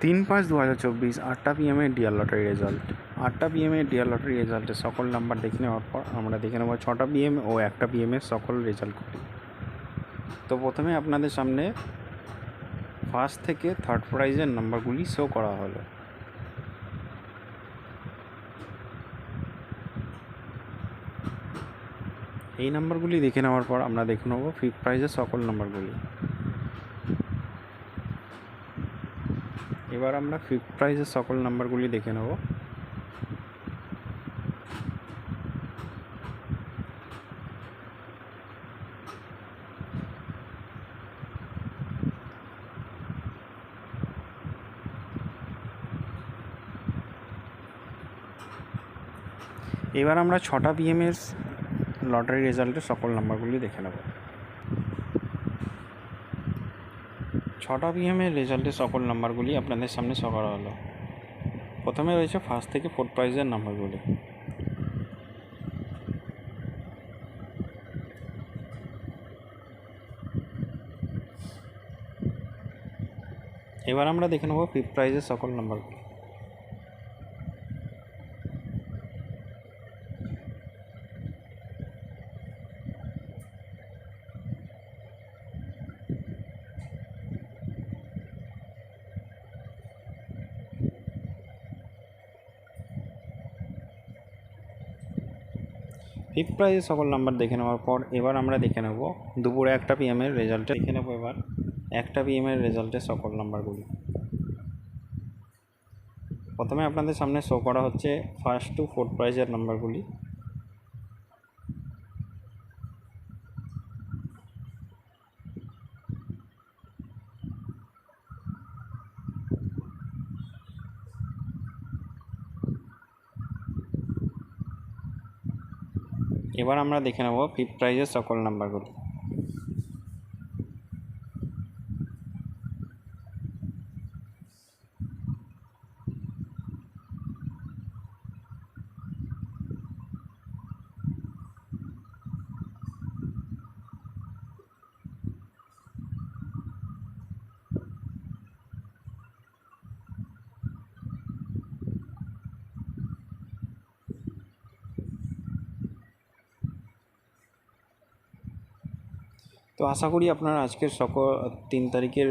3/5/2024 8টা PM-এ dear lottery result. 8টা PM-এ ডিয়ার লটারি রেজাল্টের সকল নাম্বার দেখে নেওয়ার পর আমরা দেখে নেব 6টা PM ও 1টা PM-এর সকল রেজাল্টগুলি। তো প্রথমে আপনাদের সামনে ফার্স্ট থেকে থার্ড প্রাইজের নাম্বারগুলি শো করা হলো। এই নাম্বারগুলি দেখে নেওয়ার পর আমরা দেখে নেব ফিফথ প্রাইজের সকল নাম্বারগুলি। এবার আমরা ফিফথ প্রাইজের সকল নাম্বারগুলি দেখে নেব। এবার আমরা 6টা PM-এর লটারি রেজাল্টের সকল নাম্বারগুলি দেখে নেব। 6টা PM-এর রেজাল্টের সকল নাম্বারগুলি আপনাদের সামনে শো করা হলো। প্রথমে রয়েছে ফার্স্ট থেকে ফোর্থ প্রাইজের নাম্বারগুলি। এবার আমরা দেখে নেব ফিফথ প্রাইজের সকল নাম্বারগুলি। ফিফথ প্রাইজের সকল নাম্বার দেখে নেওয়ার পর এবার আমরা দেখে নেব দুপুরে 1টা PM-এর রেজাল্টে দেখে নেব। এবার 1টা PM-এর রেজাল্টের সকল নাম্বারগুলি। প্রথমে আপনাদের সামনে শো করা হচ্ছে ফার্স্ট টু ফোর্থ প্রাইজের নাম্বারগুলি। এবার আমরা দেখে নেব ফিফথ প্রাইজের সকল নাম্বারগুলি। তো আশা করি আপনারা আজকের 3 তারিখের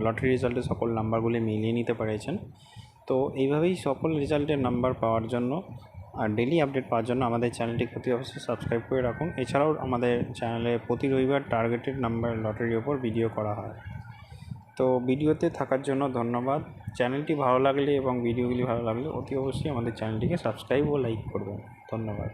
লটারি রেজাল্টের সকল নাম্বারগুলি মিলিয়ে নিতে পেরেছেন। তো এইভাবেই সকল রেজাল্টের নাম্বার পাওয়ার জন্য আর ডেলি আপডেট পাওয়ার জন্য আমাদের চ্যানেলটি অতি অবশ্যই সাবস্ক্রাইব করে রাখুন। এছাড়াও আমাদের চ্যানেলে প্রতি রবিবার টার্গেটেড নাম্বার লটারির ওপর ভিডিও করা হয়। তো ভিডিওতে থাকার জন্য ধন্যবাদ। চ্যানেলটি ভালো লাগলে এবং ভিডিওগুলি ভালো লাগলে অতি অবশ্যই আমাদের চ্যানেলটিকে সাবস্ক্রাইব ও লাইক করবেন। ধন্যবাদ।